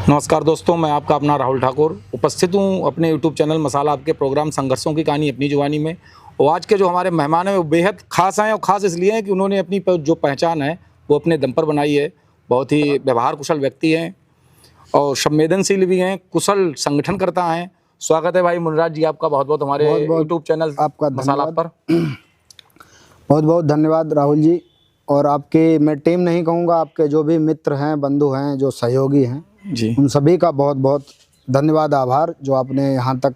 नमस्कार दोस्तों, मैं आपका अपना राहुल ठाकुर उपस्थित हूँ अपने YouTube चैनल मसाला आपके प्रोग्राम संघर्षों की कहानी अपनी जुबानी में। और आज के जो हमारे मेहमान हैं वो बेहद खास हैं और ख़ास इसलिए हैं कि उन्होंने अपनी जो पहचान है वो अपने दम पर बनाई है। बहुत ही व्यवहार कुशल व्यक्ति हैं और संवेदनशील भी हैं, कुशल संगठनकर्ता हैं। स्वागत है भाई मुनिराज जी आपका बहुत बहुत हमारे YouTube चैनल आपका मसाला पर। बहुत बहुत धन्यवाद राहुल जी। और आपके मैं टीम नहीं कहूँगा, आपके जो भी मित्र हैं, बंधु हैं, जो सहयोगी हैं जी, उन सभी का बहुत बहुत धन्यवाद, आभार। जो आपने यहाँ तक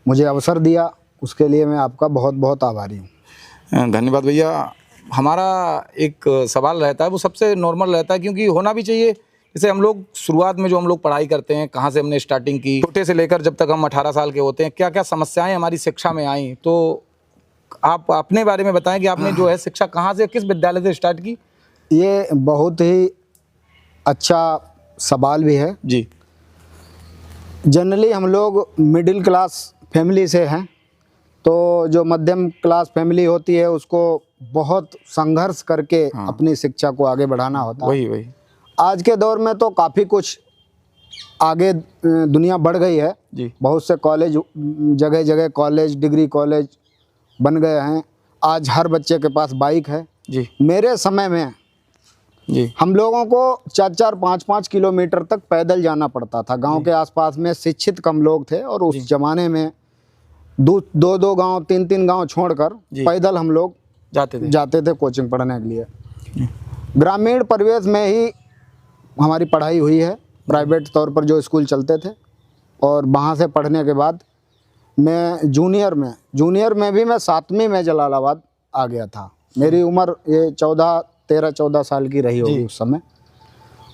मुझे अवसर दिया उसके लिए मैं आपका बहुत बहुत आभारी हूँ। धन्यवाद भैया। हमारा एक सवाल रहता है वो सबसे नॉर्मल रहता है, क्योंकि होना भी चाहिए। जैसे हम लोग शुरुआत में जो हम लोग पढ़ाई करते हैं, कहाँ से हमने स्टार्टिंग की, छोटे से लेकर जब तक हम 18 साल के होते हैं, क्या क्या समस्याएं हमारी शिक्षा में आई, तो आप अपने बारे में बताएं कि आपने जो है शिक्षा कहाँ से, किस विद्यालय से स्टार्ट की। ये बहुत ही अच्छा सवाल भी है। जी जनरली हम लोग मिडिल क्लास फैमिली से हैं, तो जो मध्यम क्लास फैमिली होती है उसको बहुत संघर्ष करके अपनी शिक्षा को आगे बढ़ाना होता है। वही आज के दौर में तो काफ़ी कुछ आगे दुनिया बढ़ गई है जी। बहुत से कॉलेज, जगह जगह कॉलेज, डिग्री कॉलेज बन गए हैं। आज हर बच्चे के पास बाइक है। जी मेरे समय में जी हम लोगों को 4-4, 5-5 किलोमीटर तक पैदल जाना पड़ता था। गांव के आसपास में शिक्षित कम लोग थे और उस जमाने में दो गांव, 3 गांव छोड़कर पैदल हम लोग जाते थे कोचिंग पढ़ने के लिए। ग्रामीण परिवेश में ही हमारी पढ़ाई हुई है, प्राइवेट तौर पर जो स्कूल चलते थे। और वहाँ से पढ़ने के बाद मैं जूनियर में भी मैं 7वीं में जलालाबाद आ गया था। मेरी उम्र ये 13-14 साल की रही होगी उस समय।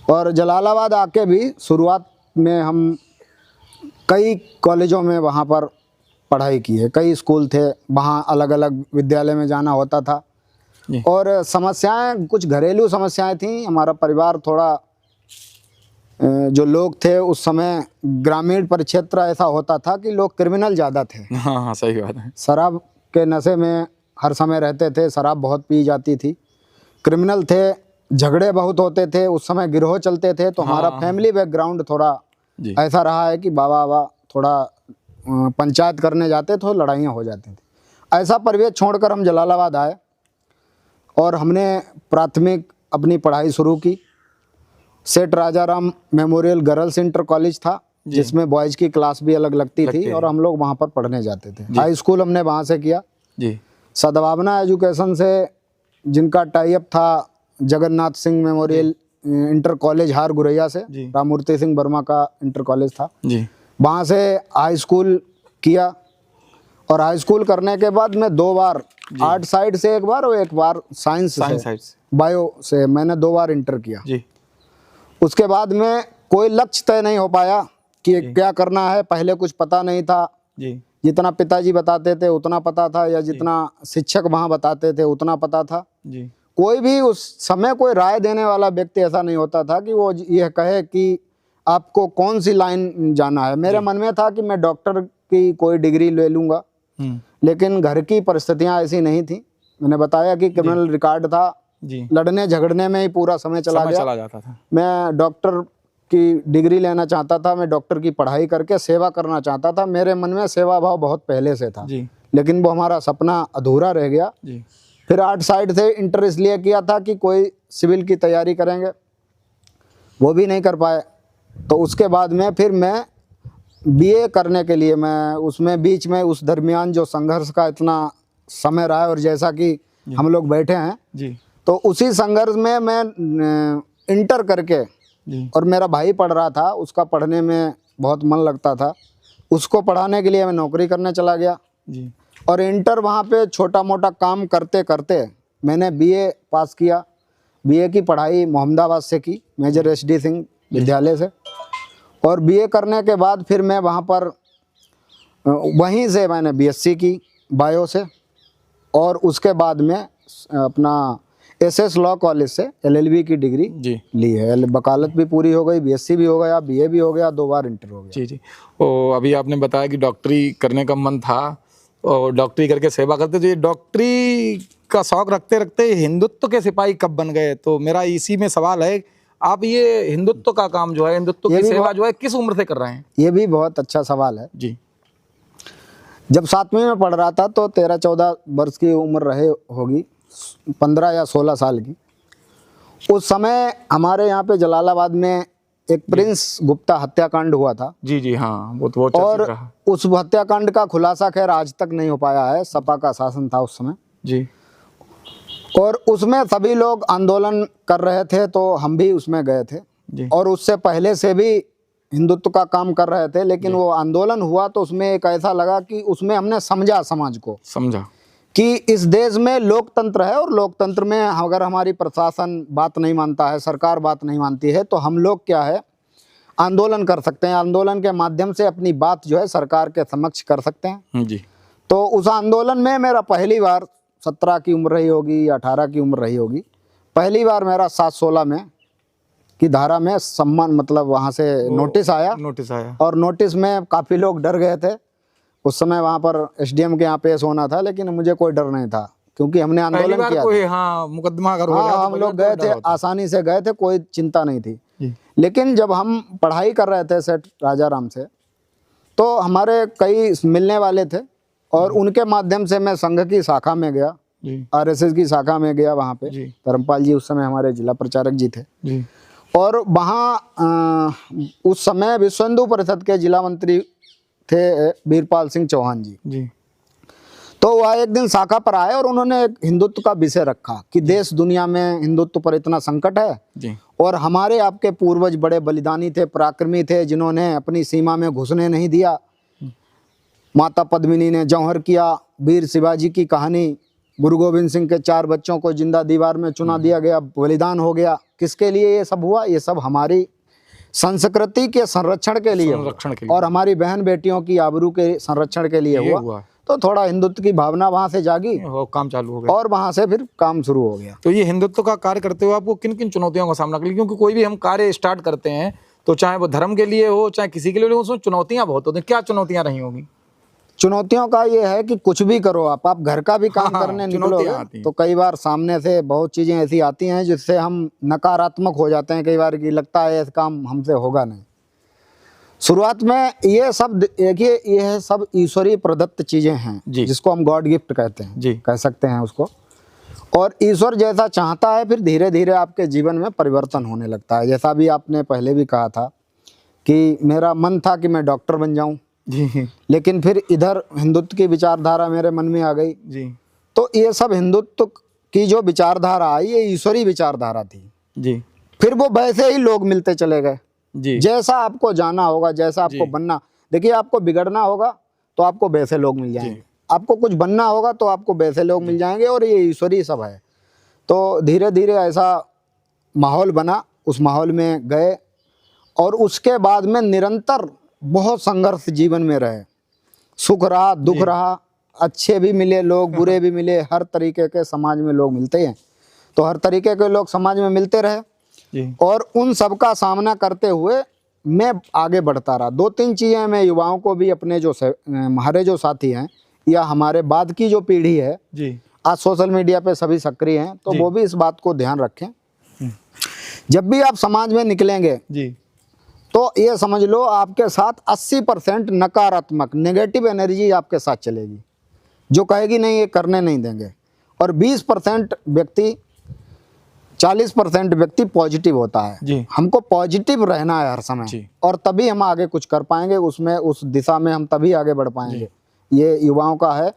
और जलालाबाद आके भी शुरुआत में हम कई कॉलेजों में वहाँ पर पढ़ाई की है, कई स्कूल थे, वहाँ अलग अलग विद्यालय में जाना होता था। और समस्याएं कुछ घरेलू समस्याएं थी। हमारा परिवार थोड़ा, जो लोग थे उस समय ग्रामीण परिक्षेत्र ऐसा होता था कि लोग क्रिमिनल ज़्यादा थे। हाँ सही बात है। शराब के नशे में हर समय रहते थे, शराब बहुत पी जाती थी, क्रिमिनल थे, झगड़े बहुत होते थे, उस समय गिरोह चलते थे। तो हमारा फैमिली बैकग्राउंड थोड़ा ऐसा रहा है कि बाबा थोड़ा पंचायत करने जाते तो लड़ाइयाँ हो जाती थी। ऐसा परिवेश छोड़कर हम जलालाबाद आए और हमने प्राथमिक अपनी पढ़ाई शुरू की। सेठ Rajaram memorial girls inter college था, जिसमें बॉयज़ की क्लास भी अलग लगती थी और हम लोग वहाँ पर पढ़ने जाते थे। हाई स्कूल हमने वहाँ से किया जी। सद्भावना एजुकेशन से, जिनका टाई अप था Jagannath Singh memorial inter college हार गुरैया से, राममूर्ति सिंह वर्मा का इंटर कॉलेज था जी। वहाँ से हाई स्कूल किया। और हाई स्कूल करने के बाद मैं 2 बार आर्ट साइड से, एक बार और एक बार साइंस से, बायो से मैंने 2 बार इंटर किया जी। उसके बाद में कोई लक्ष्य तय नहीं हो पाया कि क्या करना है। पहले कुछ पता नहीं था जी। जितना पिताजी बताते थे उतना पता था, या जितना शिक्षक वहाँ बताते थे उतना पता था जी। कोई भी उस समय कोई राय देने वाला व्यक्ति ऐसा नहीं होता था कि वो यह कहे कि आपको कौन सी लाइन जाना है। मेरे मन में था कि मैं डॉक्टर की कोई डिग्री ले लूँगा, लेकिन घर की परिस्थितियाँ ऐसी नहीं थी। मैंने बताया कि क्रिमिनल रिकॉर्ड था, लड़ने झगड़ने में ही पूरा समय चला जाता था। मैं डॉक्टर की डिग्री लेना चाहता था, मैं डॉक्टर की पढ़ाई करके सेवा करना चाहता था। मेरे मन में सेवा भाव बहुत पहले से था, लेकिन वो हमारा सपना अधूरा रह गया। फिर आर्ट साइड से इंटर इसलिए किया था कि कोई सिविल की तैयारी करेंगे, वो भी नहीं कर पाए। तो उसके बाद में फिर मैं बीए करने के लिए, मैं उसमें बीच में उस दरमियान जो संघर्ष का इतना समय रहा है, और जैसा कि हम लोग बैठे हैं तो उसी संघर्ष में मैं इंटर करके, और मेरा भाई पढ़ रहा था, उसका पढ़ने में बहुत मन लगता था, उसको पढ़ाने के लिए मैं नौकरी करने चला गया। और इंटर वहाँ पे छोटा मोटा काम करते करते मैंने बीए पास किया। बीए की पढ़ाई मोहम्मदाबाद से की, मेजर SD सिंह विद्यालय से। और बीए करने के बाद फिर मैं वहाँ पर वहीं से मैंने BSc की बायो से, और उसके बाद में अपना SS लॉ कॉलेज से LLB की डिग्री ली है। वकालत भी पूरी हो गई, BSc भी हो गया, BA भी हो गया, 2 बार इंटर हो गया। जी। और अभी आपने बताया कि डॉक्टरी करने का मन था और डॉक्टरी करके सेवा करते, तो ये डॉक्टरी का शौक रखते रखते हिंदुत्व के सिपाही कब बन गए? तो मेरा इसी में सवाल है, आप ये हिंदुत्व का काम जो है, हिंदुत्व की सेवा जो है, किस उम्र से कर रहे हैं? ये भी बहुत अच्छा सवाल है जी। जब 7वीं में पढ़ रहा था तो 13-14 वर्ष की उम्र रहे होगी, 15 या 16 साल की। उस समय हमारे यहाँ पे जलालाबाद में एक प्रिंस गुप्ता हत्याकांड हुआ था। जी जी हाँ, वो तो बहुत और चर्चित रहा। उस हत्याकांड का खुलासा खैर आज तक नहीं हो पाया है, सपा का शासन था उस समय जी और उसमें सभी लोग आंदोलन कर रहे थे तो हम भी उसमें गए थे जी और उससे पहले से भी हिंदुत्व का काम कर रहे थे। लेकिन वो आंदोलन हुआ तो उसमें एक ऐसा लगा कि उसमें हमने समझा, समाज को समझा कि इस देश में लोकतंत्र है और लोकतंत्र में अगर हमारी प्रशासन बात नहीं मानता है, सरकार बात नहीं मानती है, तो हम लोग क्या है, आंदोलन कर सकते हैं। आंदोलन के माध्यम से अपनी बात जो है सरकार के समक्ष कर सकते हैं। जी। तो उस आंदोलन में मेरा पहली बार 17 की उम्र रही होगी या 18 की उम्र रही होगी, पहली बार मेरा 716 में की धारा में सम्मान मतलब वहाँ से नोटिस आया और नोटिस में काफ़ी लोग डर गए थे। उस समय वहाँ पर एसडीएम के यहाँ पेश होना था, लेकिन मुझे कोई डर नहीं था क्योंकि हमने आंदोलन किया था। हाँ, मुकदमा अगर हो हाँ, हम लोग गए थे, आसानी से गए थे, कोई चिंता नहीं थी। लेकिन जब हम पढ़ाई कर रहे थे सेठ राजाराम से, तो हमारे कई मिलने वाले थे और उनके माध्यम से मैं संघ की शाखा में गया, आरएसएस की शाखा में गया। वहाँ पे धर्मपाल जी उस समय हमारे जिला प्रचारक जी थे और वहाँ उस समय विश्व हिंदू परिषद के जिला मंत्री थे वीरपाल सिंह चौहान जी। तो वह एक दिन शाखा पर आए और उन्होंने एक हिंदुत्व का विषय रखा कि देश दुनिया में हिंदुत्व पर इतना संकट है और हमारे आपके पूर्वज बड़े बलिदानी थे, पराक्रमी थे, जिन्होंने अपनी सीमा में घुसने नहीं दिया। माता पद्मिनी ने जौहर किया, वीर शिवाजी की कहानी, गुरु गोविंद सिंह के 4 बच्चों को जिंदा दीवार में चुना दिया गया, बलिदान हो गया। किसके लिए ये सब हुआ? ये सब हमारी संस्कृति के संरक्षण के लिए और हमारी बहन बेटियों की आबरू के संरक्षण के लिए हुआ। तो थोड़ा हिंदुत्व की भावना वहाँ से जागी, काम चालू हो गया और वहाँ से फिर काम शुरू हो गया। तो ये हिंदुत्व का कार्य करते हुए आपको किन किन चुनौतियों का सामना करना? क्योंकि कोई भी हम कार्य स्टार्ट करते हैं तो चाहे वो धर्म के लिए हो, चाहे किसी के लिए हो, उसमें चुनौतियां बहुत होती हैं। क्या चुनौतियां रही होंगी? चुनौतियों का ये है कि कुछ भी करो आप घर का भी काम करने निकलोगे तो कई बार सामने से बहुत चीजें ऐसी आती हैं जिससे हम नकारात्मक हो जाते हैं कई बार, कि लगता है ये काम हमसे होगा नहीं। शुरुआत में ये सब देखिए, ये सब ईश्वरीय प्रदत्त चीजें हैं जिसको हम गॉड गिफ्ट कहते हैं, कह सकते हैं उसको। और ईश्वर जैसा चाहता है फिर धीरे धीरे आपके जीवन में परिवर्तन होने लगता है। जैसा भी आपने पहले भी कहा था कि मेरा मन था कि मैं डॉक्टर बन जाऊं, लेकिन फिर इधर हिंदुत्व की विचारधारा मेरे मन में आ गई। तो ये सब हिंदुत्व की जो विचारधारा आई, ये ईश्वरीय विचारधारा थी। फिर वो वैसे ही लोग मिलते चले गए। जैसा आपको जाना होगा, जैसा आपको बनना, देखिए आपको बिगड़ना होगा तो आपको वैसे लोग मिल जाएंगे, आपको कुछ बनना होगा तो आपको वैसे लोग मिल जाएंगे, और ये ईश्वरीय सब है। तो धीरे धीरे ऐसा माहौल बना, उस माहौल में गए और उसके बाद में निरंतर बहुत संघर्ष जीवन में रहे। सुख रहा, दुख रहा, अच्छे भी मिले लोग, बुरे भी मिले, हर तरीके के समाज में लोग मिलते हैं। तो हर तरीके के लोग समाज में मिलते रहे और उन सब का सामना करते हुए मैं आगे बढ़ता रहा। 2-3 चीज़ें मैं युवाओं को भी, अपने जो हमारे जो साथी हैं या हमारे बाद की जो पीढ़ी है, आज सोशल मीडिया पे सभी सक्रिय हैं, तो वो भी इस बात को ध्यान रखें। जब भी आप समाज में निकलेंगे तो ये समझ लो आपके साथ 80% नकारात्मक नेगेटिव एनर्जी आपके साथ चलेगी, जो कहेगी नहीं ये करने नहीं देंगे, और 20% व्यक्ति, 40% व्यक्ति पॉजिटिव होता है। हमको पॉजिटिव रहना है हर समय, और तभी हम आगे कुछ कर पाएंगे, उसमें उस दिशा में हम तभी आगे बढ़ पाएंगे। ये युवाओं का है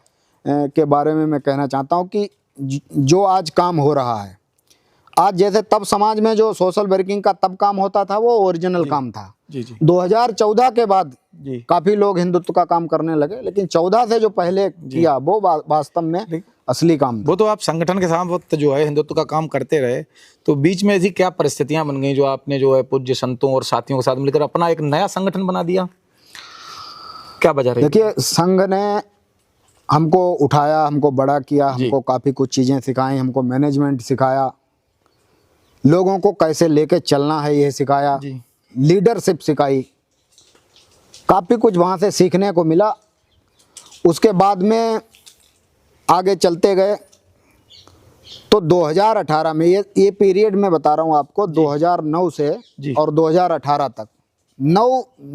के बारे में मैं कहना चाहता हूँ कि जो आज काम हो रहा है, आज जैसे तब समाज में जो सोशल वर्किंग का तब काम होता था वो ओरिजिनल काम था। 2014 के बाद काफी लोग हिंदुत्व का काम करने लगे, लेकिन 14 से जो पहले किया वो वास्तव में असली काम था। वो तो आप संगठन के साथ वक्त जो है हिंदुत्व का काम करते रहे, तो बीच में ऐसी क्या परिस्थितियां बन गई जो आपने जो है पूज्य संतों और साथियों के साथ मिलकर अपना एक नया संगठन बना दिया? क्या वजह रही? देखिए, संघ ने हमको उठाया, हमको बड़ा किया, हमको काफी कुछ चीजें सिखाई, हमको मैनेजमेंट सिखाया, लोगों को कैसे लेके चलना है ये सिखाया, लीडरशिप सिखाई, काफ़ी कुछ वहाँ से सीखने को मिला। उसके बाद में आगे चलते गए तो 2018 में ये पीरियड मैं बता रहा हूँ आपको, 2009 से और 2018 तक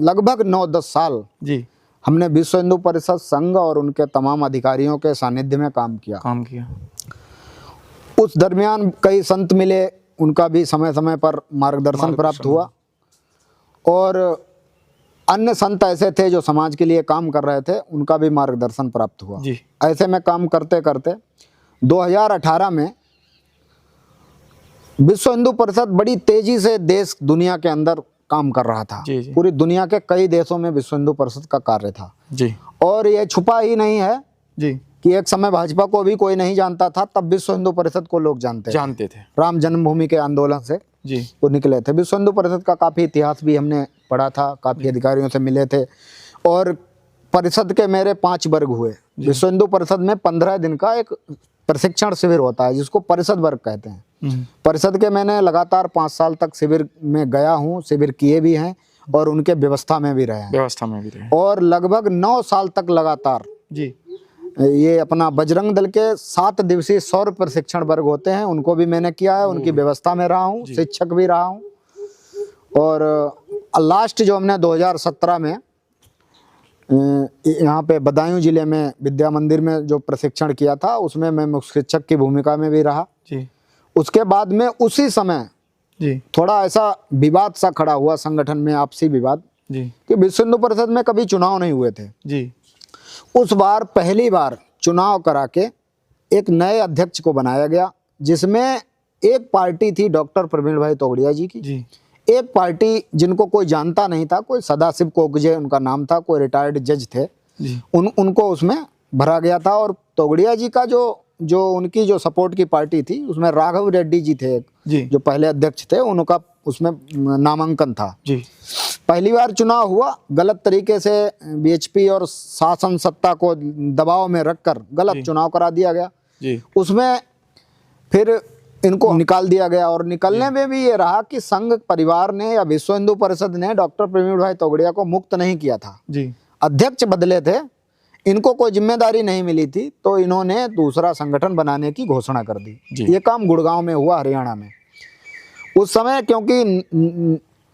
लगभग 9-10 साल जी हमने विश्व हिंदू परिषद संघ और उनके तमाम अधिकारियों के सानिध्य में काम किया। उस दरमियान कई संत मिले, उनका भी समय समय पर मार्गदर्शन प्राप्त हुआ, और अन्य संत ऐसे थे जो समाज के लिए काम कर रहे थे, उनका भी मार्गदर्शन प्राप्त हुआ। ऐसे में काम करते करते 2018 में विश्व हिंदू परिषद बड़ी तेजी से देश दुनिया के अंदर काम कर रहा था। पूरी दुनिया के कई देशों में विश्व हिंदू परिषद का कार्य था जी। और ये छुपा ही नहीं है जी कि एक समय भाजपा को भी कोई नहीं जानता था, तब विश्व हिंदू परिषद को लोग जानते थे। राम जन्मभूमि के आंदोलन से जी वो निकले थे। विश्व हिंदू परिषद का काफ़ी इतिहास भी हमने पढ़ा था, काफ़ी अधिकारियों से मिले थे, और परिषद के मेरे 5 वर्ग हुए। विश्व हिंदू परिषद में 15 दिन का एक प्रशिक्षण शिविर होता है, जिसको परिषद वर्ग कहते हैं। परिषद के मैंने लगातार 5 साल तक शिविर में गया हूँ, शिविर किए भी हैं और उनके व्यवस्था में भी रहे हैं। और लगभग 9 साल तक लगातार जी ये अपना बजरंग दल के 7 दिवसीय सौर प्रशिक्षण वर्ग होते हैं, उनको भी मैंने किया है, उनकी व्यवस्था में रहा हूँ, शिक्षक भी रहा हूँ। और लास्ट जो हमने 2017 में यहाँ पे बदायूं जिले में विद्या मंदिर में जो प्रशिक्षण किया था, उसमें मैं मुख्य शिक्षक की भूमिका में भी रहा जी। उसके बाद में उसी समय जी थोड़ा ऐसा विवाद सा खड़ा हुआ संगठन में, आपसी विवाद जी, कि विश्व हिंदू परिषद में कभी चुनाव नहीं हुए थे जी। उस बार पहली बार चुनाव करा के एक नए अध्यक्ष को बनाया गया, जिसमें एक पार्टी थी डॉक्टर प्रवीण भाई तोगड़िया जी की जी। एक पार्टी जिनको कोई जानता नहीं था, कोई सदाशिव कोकजे उनका नाम था, कोई रिटायर्ड जज थे जी। उनको उसमें भरा गया था। और तोगड़िया जी का जो उनकी जो सपोर्ट की पार्टी थी, उसमें राघव रेड्डी जी थे जी, जो पहले अध्यक्ष थे, उनका उसमें नामांकन था जी। पहली बार चुनाव हुआ, गलत तरीके से बीएचपी और शासन सत्ता को दबाव में रखकर गलत चुनाव करा दिया गया जी। उसमें फिर इनको निकाल दिया गया, और निकलने में भी ये रहा कि संघ परिवार ने या विश्व हिंदू परिषद ने डॉक्टर प्रवीण भाई तोगड़िया को मुक्त नहीं किया था जी। अध्यक्ष बदले थे, इनको कोई जिम्मेदारी नहीं मिली थी, तो इन्होंने दूसरा संगठन बनाने की घोषणा कर दी। ये काम गुड़गांव में हुआ, हरियाणा में। उस समय क्योंकि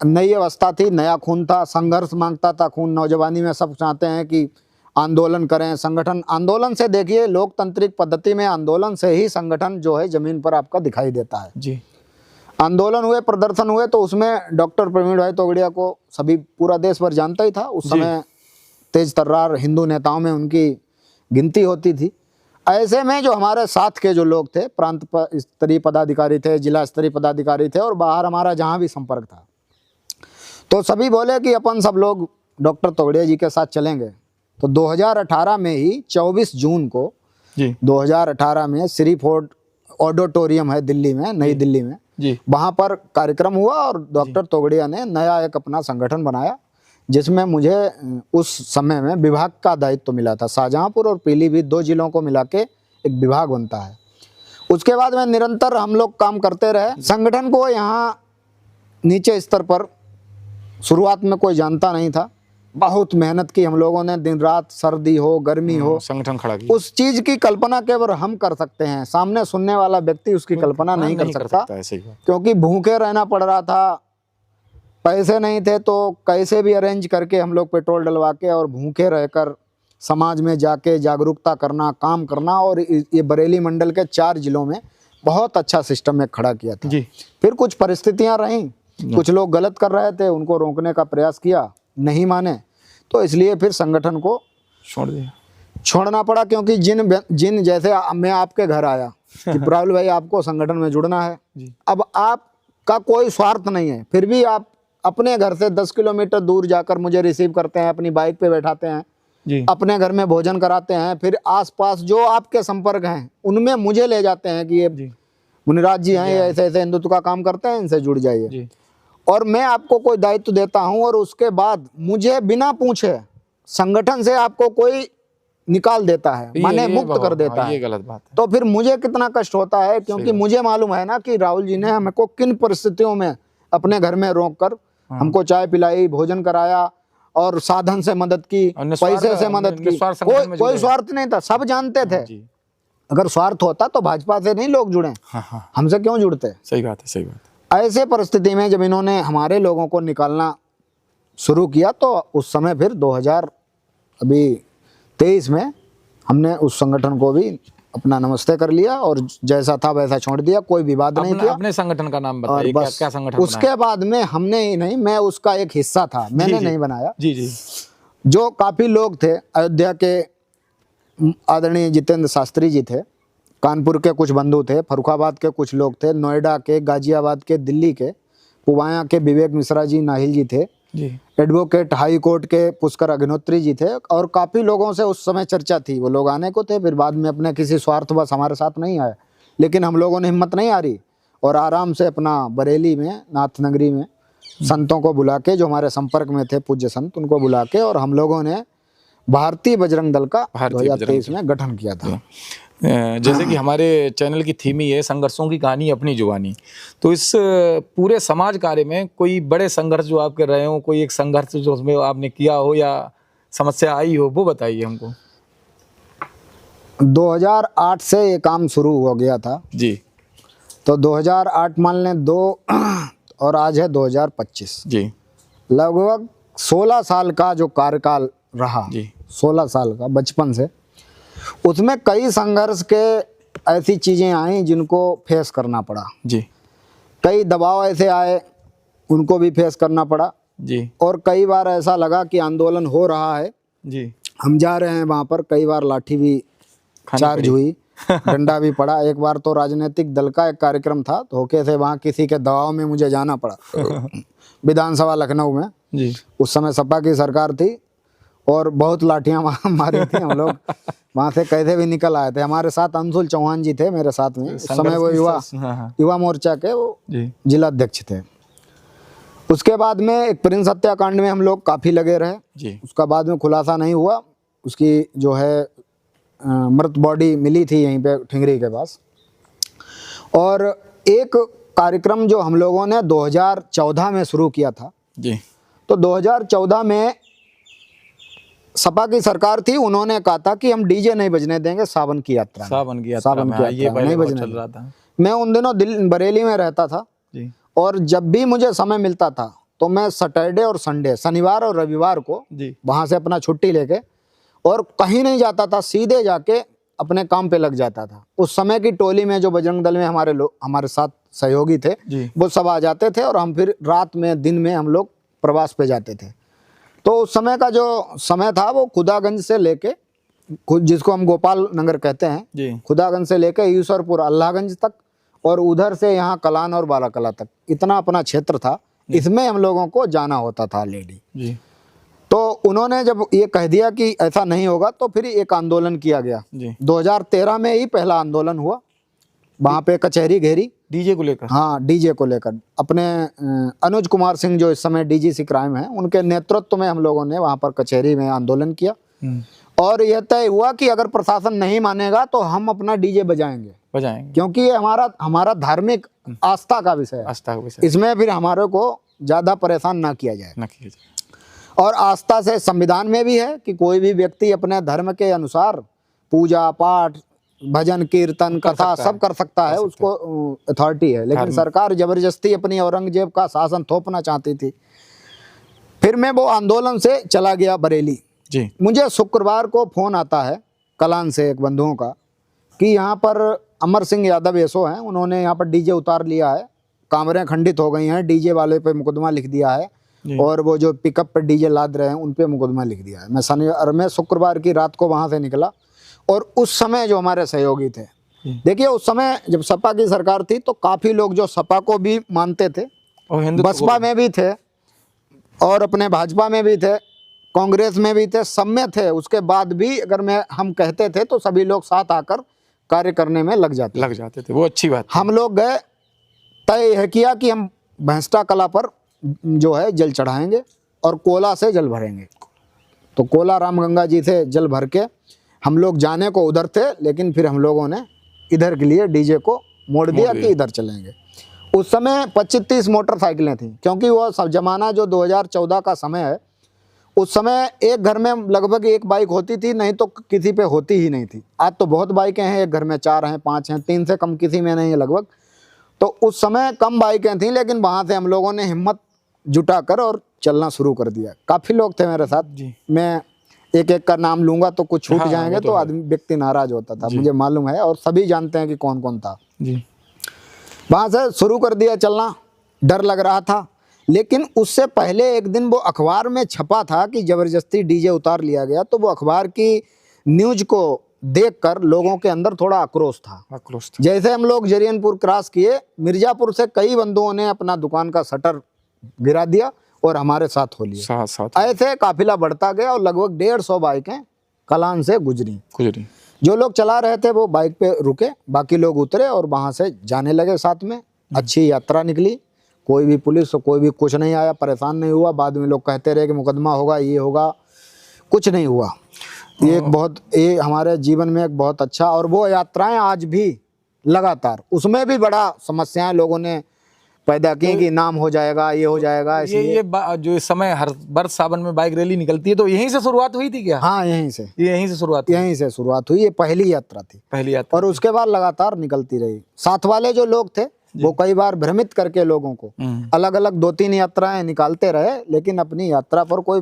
नई अवस्था थी, नया खून था, संघर्ष मांगता था खून, नौजवानी में सब चाहते हैं कि आंदोलन करें, संगठन। आंदोलन से देखिए, लोकतांत्रिक पद्धति में आंदोलन से ही संगठन जो है जमीन पर आपका दिखाई देता है जी। आंदोलन हुए, प्रदर्शन हुए, तो उसमें डॉक्टर प्रवीण भाई तोगड़िया को सभी पूरा देश भर जानता ही था। उस समय तेज तर्रार हिंदू नेताओं में उनकी गिनती होती थी। ऐसे में जो हमारे साथ के जो लोग थे, प्रांत स्तरीय पदाधिकारी थे, जिला स्तरीय पदाधिकारी थे, और बाहर हमारा जहाँ भी संपर्क था, तो सभी बोले कि अपन सब लोग डॉक्टर तोगड़िया जी के साथ चलेंगे। तो 2018 में ही 24 जून को जी 2018 में श्री फोर्ट ऑडिटोरियम है दिल्ली में, नई दिल्ली में जी, वहाँ पर कार्यक्रम हुआ, और डॉक्टर तोगड़िया ने नया एक अपना संगठन बनाया, जिसमें मुझे उस समय में विभाग का दायित्व मिला था। शाहजहांपुर और पीलीभीत 2 जिलों को मिला के एक विभाग बनता है। उसके बाद में निरंतर हम लोग काम करते रहे। संगठन को यहाँ नीचे स्तर पर शुरुआत में कोई जानता नहीं था, बहुत मेहनत की हम लोगों ने, दिन रात, सर्दी हो गर्मी हो, संगठन खड़ा किया। उस चीज की कल्पना केवल हम कर सकते हैं, सामने सुनने वाला व्यक्ति उसकी कल्पना नहीं कर सकता, क्योंकि भूखे रहना पड़ रहा था, पैसे नहीं थे, तो कैसे भी अरेंज करके हम लोग पेट्रोल डलवा के और भूखे रहकर समाज में जाके जागरूकता करना, काम करना। और ये बरेली मंडल के 4 जिलों में बहुत अच्छा सिस्टम एक खड़ा किया था जी। फिर कुछ परिस्थितियां रहीं, कुछ लोग गलत कर रहे थे, उनको रोकने का प्रयास किया, नहीं माने, तो इसलिए फिर संगठन को छोड़ना पड़ा। क्योंकि जिन जैसे मैं आपके घर आया कि राहुल भाई आपको संगठन में जुड़ना है, अब आपका कोई स्वार्थ नहीं है, फिर भी आप अपने घर से 10 किलोमीटर दूर जाकर मुझे रिसीव करते हैं, अपनी बाइक पे बैठाते हैं जी। अपने घर में भोजन कराते हैं, फिर आसपास जो आपके संपर्क हैं उनमें मुझे ले जाते हैं कि ये मुनिराज जी हैं, ये ऐसे ऐसे हिंदुत्व का काम करते हैं, इनसे जुड़ जाइए। और मैं आपको कोई दायित्व देता हूं, और उसके बाद मुझे बिना पूछे संगठन से आपको कोई निकाल देता है, माने मुक्त कर देता है, ये गलत बात है। तो फिर मुझे कितना कष्ट होता है, क्योंकि मुझे मालूम है ना कि राहुल जी ने हमको किन परिस्थितियों में अपने घर में रोक कर हमको चाय पिलाई, भोजन कराया, और साधन से मदद की, पैसे से मदद की, कोई स्वार्थ नहीं था, सब जानते थे। अगर स्वार्थ होता तो भाजपा से नहीं लोग जुड़े, हाँ हाँ, हमसे क्यों जुड़ते। सही बात है, सही बात है। ऐसे परिस्थिति में जब इन्होंने हमारे लोगों को निकालना शुरू किया तो उस समय फिर 2023 में हमने उस संगठन को भी अपना नमस्ते कर लिया और जैसा था वैसा छोड़ दिया, कोई विवाद नहीं किया। अपने संगठन का नाम और बताइए, क्या बस क्या संगठन उसके बाद में हमने ही नहीं, मैं उसका एक हिस्सा था, मैंने नहीं बनाया। जी जी, जो काफी लोग थे, अयोध्या के आदरणीय जितेंद्र शास्त्री जी थे, कानपुर के कुछ बंधु थे, फर्रुखाबाद के कुछ लोग थे, नोएडा के, गाजियाबाद के, दिल्ली के, पुवाया के विवेक मिश्रा जी, नाहिल जी थे, जी एडवोकेट हाई कोर्ट के पुष्कर अग्निहोत्री जी थे, और काफ़ी लोगों से उस समय चर्चा थी। वो लोग आने को थे, फिर बाद में अपने किसी स्वार्थवश हमारे साथ नहीं आए, लेकिन हम लोगों ने हिम्मत नहीं हारी और आराम से अपना बरेली में, नाथ नगरी में संतों को बुला के, जो हमारे संपर्क में थे पूज्य संत, उनको बुला के और हम लोगों ने भारतीय बजरंग दल का 2023 में गठन किया था। जैसे कि हमारे चैनल की थीम ही है संघर्षों की कहानी अपनी जुबानी, तो इस पूरे समाज कार्य में कोई बड़े संघर्ष जो आप कर रहे हो, कोई एक संघर्ष जो उसमें आपने किया हो या समस्या आई हो, वो बताइए हमको। 2008 से ये काम शुरू हो गया था जी, तो 2008 मान लें 2 और आज है 2025, जी लगभग 16 साल का जो कार्यकाल रहा, जी, 16 साल का बचपन से, उसमें कई संघर्ष के ऐसी चीज़ें आई जिनको फेस करना पड़ा। जी कई दबाव ऐसे आए, उनको भी फेस करना पड़ा। जी, और कई बार ऐसा लगा कि आंदोलन हो रहा है, जी, हम जा रहे हैं वहाँ पर, कई बार लाठी भी चार्ज हुई, डंडा भी पड़ा। एक बार तो राजनीतिक दल का एक कार्यक्रम था, धोखे से वहाँ किसी के दबाव में मुझे जाना पड़ा विधानसभा लखनऊ में। जी, उस समय सपा की सरकार थी और बहुत लाठियाँ मारी थी। हम लोग वहाँ से कैसे भी निकल आए थे। हमारे साथ अंशुल चौहान जी थे मेरे साथ में, उस समय वो युवा मोर्चा के वो जिला अध्यक्ष थे। उसके बाद में एक प्रिंस हत्याकांड में हम लोग काफ़ी लगे रहे जी, उसका बाद में खुलासा नहीं हुआ। उसकी जो है मृत बॉडी मिली थी यहीं पे ठिंगरी के पास। और एक कार्यक्रम जो हम लोगों ने 2014 में शुरू किया था, जी, तो 2014 में सपा की सरकार थी, उन्होंने कहा था कि हम डीजे नहीं बजने देंगे सावन की यात्रा में। सावन की यात्रा में ये नहीं बजने चल रहा था। मैं उन दिनों बरेली में रहता था जी, और जब भी मुझे समय मिलता था तो मैं सैटरडे और संडे, शनिवार और रविवार को जी, वहाँ से अपना छुट्टी लेके और कहीं नहीं जाता था, सीधे जाके अपने काम पे लग जाता था। उस समय की टोली में जो बजरंग दल में हमारे लोग, हमारे साथ सहयोगी थे, वो सब आ जाते थे और हम फिर रात में, दिन में हम लोग प्रवास पे जाते थे। तो उस समय का जो समय था वो खुदागंज से लेके, जिसको हम गोपाल नगर कहते हैं, खुदागंज से लेके ईश्वरपुर, अल्लाहगंज तक, और उधर से यहाँ कलान और बालाकला तक, इतना अपना क्षेत्र था। इसमें हम लोगों को जाना होता था लेडी। तो उन्होंने जब ये कह दिया कि ऐसा नहीं होगा तो फिर एक आंदोलन किया गया। 2013 में ही पहला आंदोलन हुआ, वहाँ पे कचहरी घेरी डीजे को लेकर। हाँ, डीजे को लेकर। अपने अनुज कुमार सिंह जो इस समय डीजीसी क्राइम है, उनके नेतृत्व में हम लोगों ने वहाँ पर कचहरी में आंदोलन किया और यह तय हुआ कि अगर प्रशासन नहीं मानेगा तो हम अपना डीजे बजाएंगे, क्योंकि ये हमारा धार्मिक आस्था का विषय है। इसमें फिर हमारे को ज़्यादा परेशान ना किया जाए। और आस्था से संविधान में भी है कि कोई भी व्यक्ति अपने धर्म के अनुसार पूजा पाठ, भजन कीर्तन, कथा सब कर सकता है, उसको अथॉरिटी है। लेकिन सरकार जबरदस्ती अपनी औरंगजेब का शासन थोपना चाहती थी। फिर मैं वो आंदोलन से चला गया बरेली। मुझे शुक्रवार को फोन आता है कलान से एक बंधुओं का कि यहाँ पर अमर सिंह यादव एसओ हैं, उन्होंने यहाँ पर डीजे उतार लिया है, कामरें खंडित हो गई हैं, डीजे वाले पे मुकदमा लिख दिया है और वो जो पिकअप पे डीजे लाद रहे हैं उन पे मुकदमा लिख दिया है। मैं शुक्रवार की रात को वहाँ से निकला और उस समय जो हमारे सहयोगी थे, देखिए उस समय जब सपा की सरकार थी तो काफ़ी लोग जो सपा को भी मानते थे, बसपा में भी थे और अपने भाजपा में भी थे, कांग्रेस में भी थे, सब में थे। उसके बाद भी अगर हम कहते थे तो सभी लोग साथ आकर कार्य करने में लग जाते थे। वो अच्छी बात। हम लोग गए, तय यह किया कि हम भैंसटा कला पर जो है जल चढ़ाएंगे और कोला से जल भरेंगे। तो कोला रामगंगा जी से जल भर के हम लोग जाने को उधर थे, लेकिन फिर हम लोगों ने इधर के लिए डीजे को मोड़ दिया कि इधर चलेंगे। उस समय 25-30 मोटरसाइकिलें थीं, क्योंकि वो सब जमाना जो 2014 का समय है उस समय एक घर में लगभग एक बाइक होती थी, नहीं तो किसी पे होती ही नहीं थी। आज तो बहुत बाइकें हैं, एक घर में 4 हैं, 5 हैं, 3 से कम किसी में नहीं है लगभग। तो उस समय कम बाइकें थी, लेकिन वहाँ से हम लोगों ने हिम्मत जुटाकर और चलना शुरू कर दिया। काफ़ी लोग थे मेरे साथ जी। मैं एक एक का नाम लूंगा तो कुछ छूट हाँ, जाएंगे, तो आदमी व्यक्ति नाराज होता था, मुझे मालूम है, और सभी जानते हैं कि कौन कौन था जी। वहाँ से शुरू कर दिया चलना। डर लग रहा था, लेकिन उससे पहले एक दिन वो अखबार में छपा था कि ज़बरदस्ती डीजे उतार लिया गया। तो वो अखबार की न्यूज को देखकर लोगों के अंदर थोड़ा आक्रोश था। जैसे हम लोग जरियनपुर क्रॉस किए, मिर्जापुर से कई बंदुओं ने अपना दुकान का शटर गिरा दिया और हमारे साथ हो लिया। ऐसे काफिला बढ़ता गया और लगभग 150 बाइकें कलान से गुजरी। जो लोग चला रहे थे वो बाइक पे रुके, बाकी लोग उतरे और वहाँ से जाने लगे साथ में। अच्छी यात्रा निकली, कोई भी पुलिस कोई भी कुछ नहीं आया, परेशान नहीं हुआ। बाद में लोग कहते रहे कि मुकदमा होगा, ये होगा, कुछ नहीं हुआ। ये हमारे जीवन में एक बहुत अच्छा, और वो यात्राएं आज भी लगातार, उसमें भी बड़ा समस्याएं लोगों ने पैदा की कि नाम हो जाएगा, ये हो जाएगा। ये जो इस समय हर वर्ष सावन में बाइक रैली निकलती है, तो यहीं से शुरुआत हुई थी क्या? हाँ, यहीं से शुरुआत हुई। ये पहली यात्रा थी, और उसके बाद लगातार निकलती रही। साथ वाले जो लोग थे वो कई बार भ्रमित करके लोगों को अलग अलग 2-3 यात्राएं निकालते रहे, लेकिन अपनी यात्रा पर कोई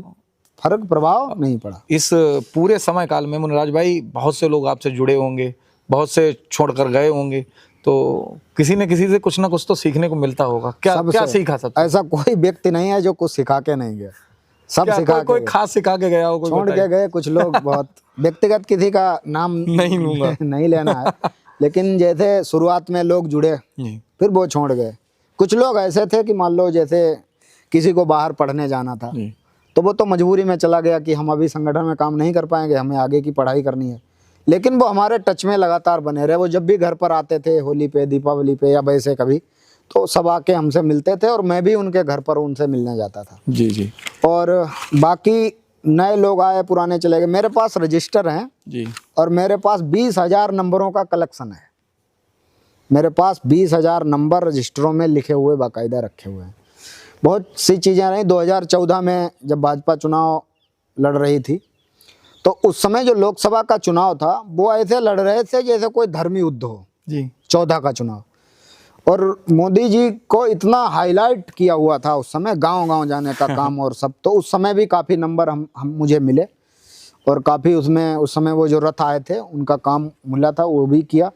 फर्क प्रभाव नहीं पड़ा। इस पूरे समय काल में मुनिराज भाई बहुत से लोग आपसे जुड़े होंगे, बहुत से छोड़कर गए होंगे, तो किसी न किसी से कुछ ना कुछ तो सीखने को मिलता होगा। क्या सीखा? सब ऐसा कोई व्यक्ति नहीं है जो कुछ सिखा के नहीं गया, सब सिखा कोई खास सिखा के गया हो, छोड़ के गए कुछ लोग। बहुत व्यक्तिगत किसी का नाम नहीं लूंगा, नहीं लेना है, लेकिन जैसे शुरुआत में लोग जुड़े फिर वो छोड़ गए। कुछ लोग ऐसे थे कि मान लो जैसे किसी को बाहर पढ़ने जाना था, तो वो तो मजबूरी में चला गया कि हम अभी संगठन में काम नहीं कर पाएंगे, हमें आगे की पढ़ाई करनी है। लेकिन वो हमारे टच में लगातार बने रहे। वो जब भी घर पर आते थे, होली पे, दीपावली पे या वैसे कभी, तो सब आके हमसे मिलते थे, और मैं भी उनके घर पर उनसे मिलने जाता था। जी। और बाकी नए लोग आए, पुराने चले गए। मेरे पास रजिस्टर हैं जी, और मेरे पास 20,000 नंबरों का कलेक्शन है। मेरे पास 20,000 नंबर रजिस्टरों में लिखे हुए बाकायदा रखे हुए हैं। बहुत सी चीज़ें रही। 2014 में जब भाजपा चुनाव लड़ रही थी, तो उस समय जो लोकसभा का चुनाव था वो ऐसे लड़ रहे थे जैसे कोई धर्मी युद्ध हो जी। 14 का चुनाव, और मोदी जी को इतना हाईलाइट किया हुआ था उस समय, गांव-गांव जाने का काम और सब। तो उस समय भी काफ़ी नंबर हम मुझे मिले, और काफ़ी उसमें उस समय वो जो रथ आए थे उनका काम मिला था, वो भी किया।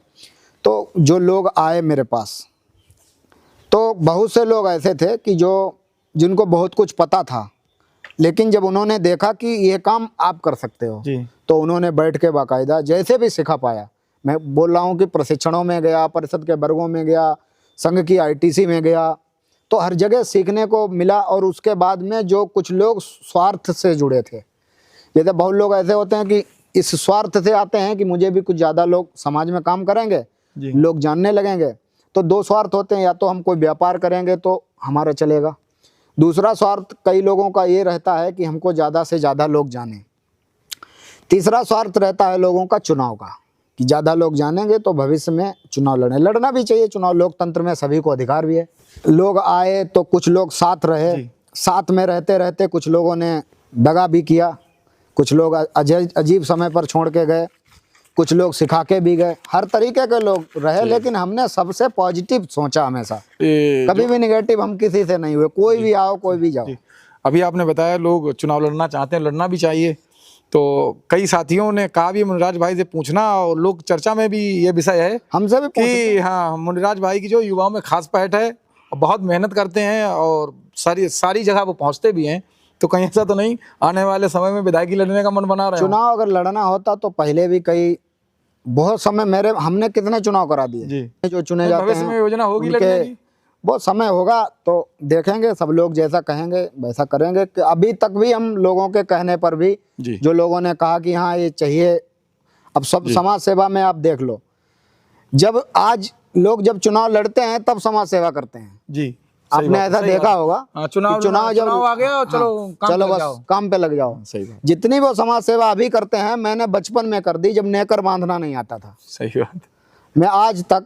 तो जो लोग आए मेरे पास, तो बहुत से लोग ऐसे थे कि जिनको बहुत कुछ पता था, लेकिन जब उन्होंने देखा कि ये काम आप कर सकते हो तो उन्होंने बैठ के बाकायदा जैसे भी सिखा पाया। मैं बोल रहा हूँ कि प्रशिक्षणों में गया, परिषद के वर्गों में गया, संघ की आईटीसी में गया, तो हर जगह सीखने को मिला। और उसके बाद में जो कुछ लोग स्वार्थ से जुड़े थे, जैसे बहुत लोग ऐसे होते हैं कि इस स्वार्थ से आते हैं कि मुझे भी कुछ ज़्यादा लोग समाज में काम करेंगे, लोग जानने लगेंगे। तो 2 स्वार्थ होते हैं, या तो हम कोई व्यापार करेंगे तो हमारा चलेगा। दूसरा स्वार्थ कई लोगों का ये रहता है कि हमको ज़्यादा से ज़्यादा लोग जाने। तीसरा स्वार्थ रहता है लोगों का चुनाव का, कि ज़्यादा लोग जानेंगे तो भविष्य में चुनाव लड़ना भी चाहिए। चुनाव लोकतंत्र में सभी को अधिकार भी है। लोग आए तो कुछ लोग साथ रहे, साथ में रहते रहते कुछ लोगों ने दगा भी किया, कुछ लोग अजीब समय पर छोड़ के गए, कुछ लोग सिखा के भी गए। हर तरीके के लोग रहे, लेकिन हमने सबसे पॉजिटिव सोचा हमेशा, कभी भी निगेटिव हम किसी से नहीं हुए। कोई भी आओ, कोई भी जाओ। अभी आपने बताया लोग चुनाव लड़ना चाहते हैं, लड़ना भी चाहिए। तो कई साथियों ने कहा भी मुनिराज भाई से पूछना, और लोग चर्चा में भी ये विषय है हमसे भी कि हाँ, मुनिराज भाई की जो युवाओं में खास पहट है, बहुत मेहनत करते हैं और सारी जगह वो पहुँचते भी हैं। तो कहीं ऐसा तो नहीं आने वाले समय में विधायकी लड़ने का मन बना रहे हैं? चुनाव अगर लड़ना होता तो पहले भी बहुत समय हमने कितने चुनाव करा दिए। जो चुने जाते हैं में योजना होगी लड़ने की, बहुत समय होगा तो देखेंगे। सब लोग जैसा कहेंगे वैसा करेंगे। अभी तक भी हम लोगों के कहने पर भी जो लोगों ने कहा कि हाँ ये चाहिए। अब सब समाज सेवा में आप देख लो, जब आज लोग जब चुनाव लड़ते हैं तब समाज सेवा करते हैं जी। आपने ऐसा देखा होगा, चुनाव जब आ गया चलो बस काम पे लग जाओ। सही बात। जितनी वो समाज सेवा अभी करते हैं, मैंने बचपन में कर दी जब नेकर बांधना नहीं आता था। सही बात। मैं आज तक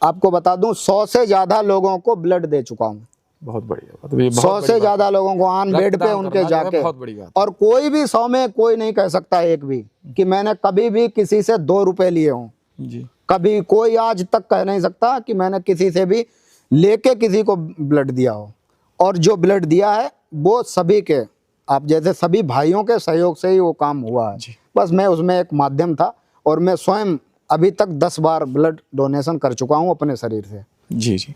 आपको बता दूं 100 से ज्यादा लोगों को ब्लड दे चुका हूं। बहुत बढ़िया बात, ये 100 से ज्यादा लोगों को ऑन बेड पे रक्तदान उनके करना जो है जाके, बहुत बड़ी बात। और कोई भी 100 में कोई नहीं कह सकता एक भी कि मैंने कभी भी किसी से 2 रुपए लिए हों। जी कभी कोई आज तक कह नहीं सकता कि मैंने किसी से भी लेके किसी को ब्लड दिया हो। और जो ब्लड दिया है वो सभी के, आप जैसे सभी भाइयों के सहयोग से ही वो काम हुआ है। बस मैं उसमें एक माध्यम था, और मैं स्वयं अभी तक 10 बार ब्लड डोनेशन कर चुका हूँ अपने शरीर से। जी जी।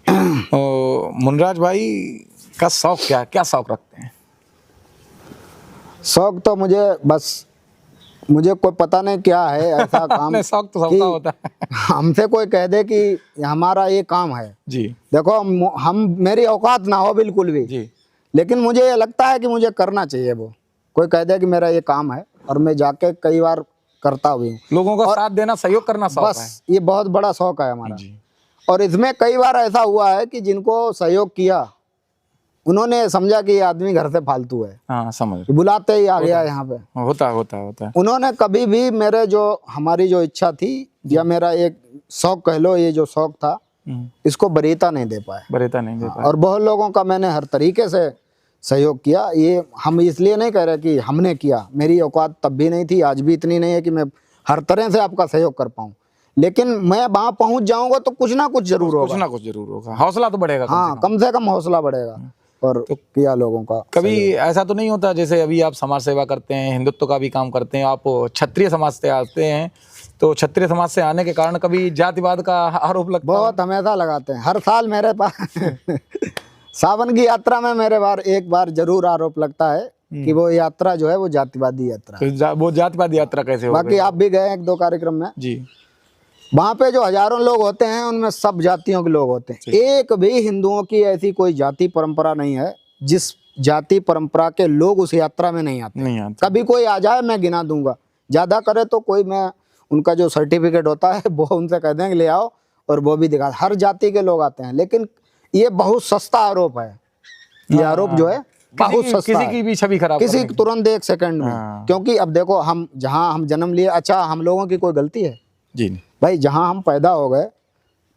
मुनराज भाई का शौक क्या शौक रखते हैं? शौक तो मुझे कोई पता नहीं क्या है ऐसा काम शौक तो सबका होता है। हमसे कोई कह दे कि हमारा ये काम है, जी देखो हम मेरी औकात ना हो बिल्कुल भी जी, लेकिन मुझे ये लगता है कि मुझे करना चाहिए। वो कोई कह दे कि मेरा ये काम है, और मैं जाके कई बार करता भी हूँ। लोगों का साथ देना, सहयोग करना शौक है। बस ये बहुत बड़ा शौक है हमारा। जी। और इसमें कई बार ऐसा हुआ है कि जिनको सहयोग किया उन्होंने समझा कि ये आदमी घर से फालतू है, हाँ समझ, बुलाते ही आ गया यहाँ पे। होता है। उन्होंने कभी भी मेरे जो हमारी जो इच्छा थी या मेरा एक शौक कह लो, ये जो शौक था, इसको वरीयता नहीं दे पाए। और बहुत लोगों का मैंने हर तरीके से सहयोग किया। ये हम इसलिए नहीं कह रहे कि हमने किया, मेरी औकात तब भी नहीं थी, आज भी इतनी नहीं है कि मैं हर तरह से आपका सहयोग कर पाऊँ, लेकिन मैं वहाँ पहुँच जाऊँगा तो कुछ ना कुछ जरूर होगा, हौसला तो बढ़ेगा। हाँ, कम से कम हौसला बढ़ेगा। और तो किया लोगों का। कभी ऐसा तो नहीं होता, जैसे अभी आप समाज सेवा करते हैं, हिंदुत्व का भी काम करते हैं, आप क्षत्रिय समाज से आते हैं, तो क्षत्रिय समाज से आने के कारण कभी जातिवाद का आरोप लगता है? बहुत हमेशा लगाते हैं, हर साल मेरे पास सावन की यात्रा में मेरे एक बार जरूर आरोप लगता है कि वो यात्रा जो है वो जातिवादी यात्रा। तो वो जातिवादी यात्रा कैसे हो? बाकी आप भी गए 1-2 कार्यक्रम में जी, वहाँ पे जो हजारों लोग होते हैं उनमें सब जातियों के लोग होते हैं। एक भी हिंदुओं की ऐसी कोई जाति परंपरा नहीं है जिस जाति परंपरा के लोग उस यात्रा में नहीं आते। कभी कोई आ जाए मैं गिना दूंगा, ज्यादा करे तो कोई, मैं उनका जो सर्टिफिकेट होता है वो उनसे कह देंगे ले आओ, और वो भी दिखा। हर जाति के लोग आते हैं, लेकिन ये बहुत सस्ता आरोप है। ये आरोप जो है बहुत सस्ता, किसी की भी छवि खराब, किसी तुरंत 1 सेकंड में। क्योंकि अब देखो, हम जहाँ हम जन्म लिए, अच्छा हम लोगों की कोई गलती है जी भाई? जहाँ हम पैदा हो गए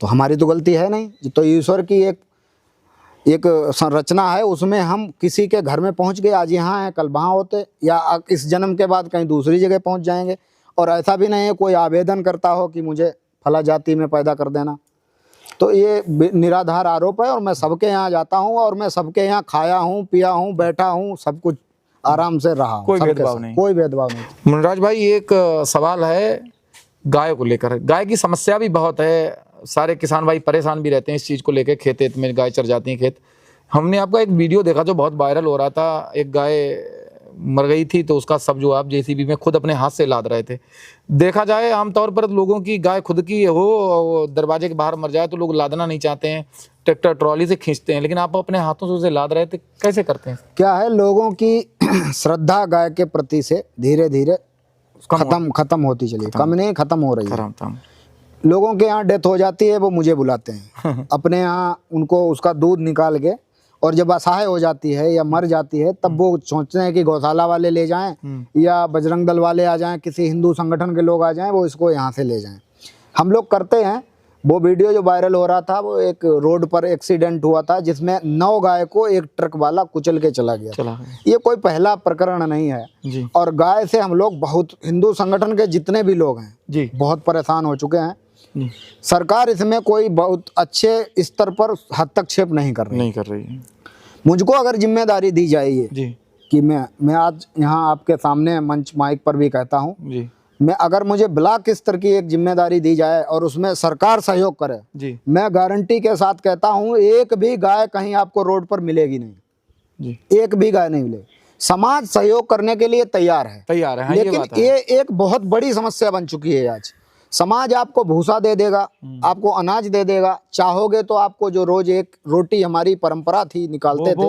तो हमारी तो गलती है नहीं, तो ईश्वर की एक संरचना है, उसमें हम किसी के घर में पहुँच गए, आज यहाँ हैं कल वहाँ होते, या इस जन्म के बाद कहीं दूसरी जगह पहुँच जाएंगे। और ऐसा भी नहीं है कोई आवेदन करता हो कि मुझे फला जाति में पैदा कर देना। तो ये निराधार आरोप है, और मैं सबके यहाँ जाता हूँ, और मैं सबके यहाँ खाया हूँ, पिया हूँ, बैठा हूँ, सब कुछ आराम से रहा हूँ, कोई भेदभाव नहीं। मुनराज भाई, एक सवाल है गाय को लेकर। गाय की समस्या भी बहुत है, सारे किसान भाई परेशान भी रहते हैं इस चीज़ को लेकर। खेत में गाय चर जाती है खेत। हमने आपका एक वीडियो देखा जो बहुत वायरल हो रहा था, एक गाय मर गई थी तो उसका सब जो आप जेसीबी में खुद अपने हाथ से लाद रहे थे। देखा जाए आमतौर पर लोगों की गाय खुद की हो, दरवाजे के बाहर मर जाए तो लोग लादना नहीं चाहते हैं, ट्रैक्टर ट्रॉली से खींचते हैं, लेकिन आप अपने हाथों से उसे लाद रहे थे, कैसे करते हैं? क्या है, लोगों की श्रद्धा गाय के प्रति से धीरे धीरे खत्म होती चली, कम नहीं खत्म हो रही है। लोगों के यहाँ डेथ हो जाती है, वो मुझे बुलाते हैं अपने यहाँ, उनको उसका दूध निकाल के, और जब असहाय हो जाती है या मर जाती है तब वो सोचते हैं कि गौशाला वाले ले जाएं या बजरंग दल वाले आ जाएं, किसी हिंदू संगठन के लोग आ जाएं, वो इसको यहाँ से ले जाएं। हम लोग करते हैं। वो वीडियो जो वायरल हो रहा था, वो एक रोड पर एक्सीडेंट हुआ था जिसमें 9 गाय को एक ट्रक वाला कुचल के चला गया। ये कोई पहला प्रकरण नहीं है जी। और गाय से हम लोग बहुत, हिंदू संगठन के जितने भी लोग हैं जी, बहुत परेशान हो चुके हैं। सरकार इसमें कोई बहुत अच्छे स्तर पर हस्तक्षेप नहीं कर रही है। मुझको अगर जिम्मेदारी दी जाए ये कि मैं आज यहाँ आपके सामने मंच माइक पर भी कहता हूँ, मैं अगर मुझे ब्लॉक स्तर की एक जिम्मेदारी दी जाए और उसमें सरकार सहयोग करे जी, मैं गारंटी के साथ कहता हूँ एक भी गाय कहीं आपको रोड पर मिलेगी नहीं जी। एक भी गाय नहीं मिलेगी। समाज सहयोग करने के लिए तैयार है हाँ, लेकिन ये एक बहुत बड़ी समस्या बन चुकी है आज। समाज आपको भूसा दे देगा, आपको अनाज दे देगा, चाहोगे तो आपको जो रोज एक रोटी हमारी परंपरा थी निकालते थे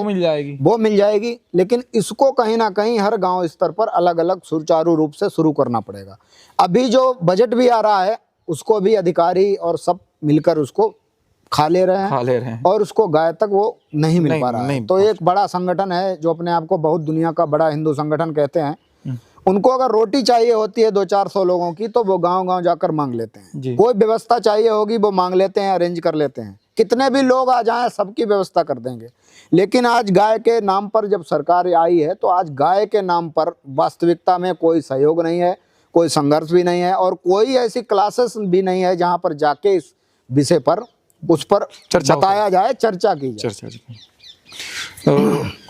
वो मिल जाएगी, लेकिन इसको कहीं ना कहीं हर गांव स्तर पर अलग अलग सुचारू रूप से शुरू करना पड़ेगा। अभी जो बजट भी आ रहा है उसको भी अधिकारी और सब मिलकर उसको खा ले रहे हैं और उसको गाय तक वो नहीं मिल पा रहा है। तो एक बड़ा संगठन है जो अपने आप को बहुत दुनिया का बड़ा हिंदू संगठन कहते हैं, उनको अगर रोटी चाहिए होती है 200-400 लोगों की तो वो गांव-गांव जाकर मांग लेते हैं। कोई व्यवस्था चाहिए होगी वो मांग लेते हैं, अरेंज कर लेते हैं। कितने भी लोग आ जाएं सबकी व्यवस्था कर देंगे। लेकिन आज गाय के नाम पर जब सरकार आई है तो आज गाय के नाम पर वास्तविकता में कोई सहयोग नहीं है, कोई संघर्ष भी नहीं है और कोई ऐसी क्लासेस भी नहीं है जहां पर जाके इस विषय पर उस पर बताया जाए, चर्चा की जाए। तो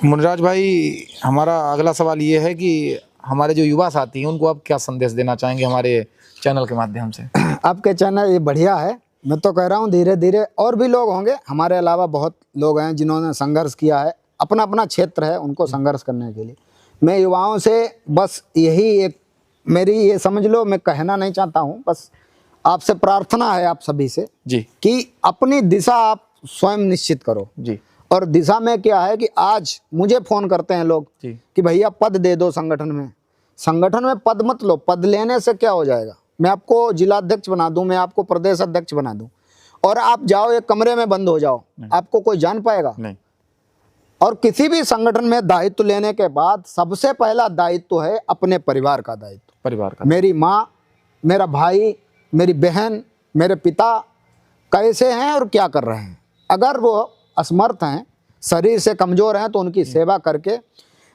मुनिराज भाई, हमारा अगला सवाल ये है कि हमारे जो युवा साथी हैं उनको आप क्या संदेश देना चाहेंगे हमारे चैनल के माध्यम से? आपके चैनल ये बढ़िया है, मैं तो कह रहा हूँ धीरे धीरे और भी लोग होंगे, हमारे अलावा बहुत लोग हैं जिन्होंने संघर्ष किया है, अपना अपना क्षेत्र है उनको संघर्ष करने के लिए। मैं युवाओं से बस यही एक मेरी ये समझ लो, मैं कहना नहीं चाहता हूँ, बस आपसे प्रार्थना है आप सभी से जी कि अपनी दिशा आप स्वयं निश्चित करो जी। और दिशा में क्या है कि आज मुझे फ़ोन करते हैं लोग जी। कि भैया पद दे दो संगठन में। संगठन में पद मत लो, पद लेने से क्या हो जाएगा, मैं आपको जिलाध्यक्ष बना दूं, मैं आपको प्रदेश अध्यक्ष बना दूं और आप जाओ एक कमरे में बंद हो जाओ, आपको कोई जान पाएगा नहीं। और किसी भी संगठन में दायित्व लेने के बाद सबसे पहला दायित्व है अपने परिवार का दायित्व। परिवार का, मेरी माँ, मेरा भाई, मेरी बहन, मेरे पिता कैसे हैं और क्या कर रहे हैं। अगर वो असमर्थ हैं, शरीर से कमज़ोर हैं, तो उनकी सेवा करके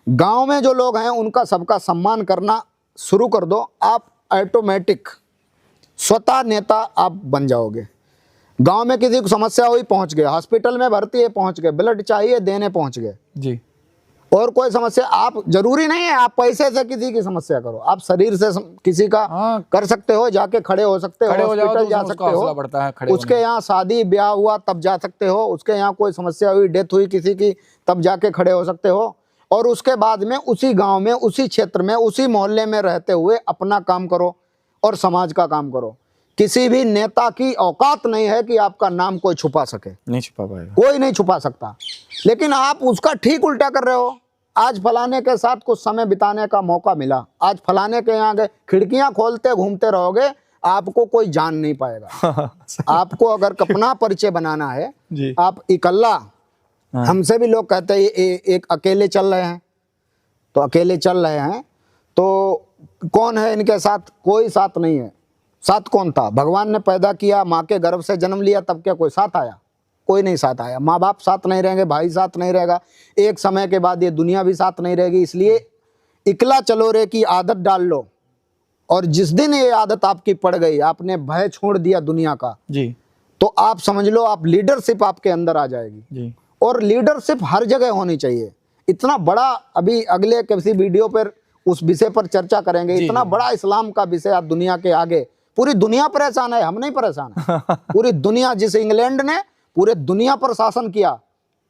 गांव में जो लोग हैं उनका सबका सम्मान करना शुरू कर दो। आप ऑटोमेटिक स्वतः नेता आप बन जाओगे। गांव में किसी को समस्या हुई, पहुंच गए, हॉस्पिटल में भर्ती है, पहुंच गए, ब्लड चाहिए देने पहुंच गए जी। और कोई समस्या, आप जरूरी नहीं है आप पैसे से किसी की समस्या करो, आप शरीर से किसी का कर सकते हो, जाके खड़े हो सकते हो, हॉस्पिटल जा सकते हो, उसके यहाँ शादी ब्याह हुआ तब जा सकते हो, उसके यहाँ कोई समस्या हुई, डेथ हुई किसी की, तब जाके खड़े हो सकते हो। और उसके बाद में उसी गांव में, उसी क्षेत्र में, उसी मोहल्ले में रहते हुए अपना काम करो और समाज का काम करो। किसी भी नेता की औकात नहीं है कि आपका नाम कोई छुपा सके, नहीं छुपा पाएगा, कोई नहीं छुपा सकता। लेकिन आप उसका ठीक उल्टा कर रहे हो। आज फलाने के साथ कुछ समय बिताने का मौका मिला, आज फलाने के यहाँ गए, खिड़कियां खोलते घूमते रहोगे, आपको कोई जान नहीं पाएगा। आपको अगर अपना परिचय बनाना है, आप इकल्ला, हमसे भी लोग कहते हैं एक अकेले चल रहे हैं, तो अकेले चल रहे हैं तो कौन है इनके साथ? कोई साथ नहीं है। साथ कौन था? भगवान ने पैदा किया, माँ के गर्भ से जन्म लिया, तब क्या कोई साथ आया? कोई नहीं साथ आया। माँ बाप साथ नहीं रहेंगे, भाई साथ नहीं रहेगा, एक समय के बाद ये दुनिया भी साथ नहीं रहेगी। इसलिए इकला चलो रे की आदत डाल लो और जिस दिन ये आदत आपकी पड़ गई, आपने भय छोड़ दिया दुनिया का जी, तो आप समझ लो आप लीडरशिप आपके अंदर आ जाएगी जी। और लीडरशिप हर जगह होनी चाहिए। इतना बड़ा, अभी अगले किसी वीडियो पर उस विषय पर चर्चा करेंगे, इतना बड़ा इस्लाम का विषय आज दुनिया के आगे, पूरी दुनिया परेशान है, हम नहीं परेशान है। पूरी दुनिया, जिस इंग्लैंड ने पूरे दुनिया पर शासन किया,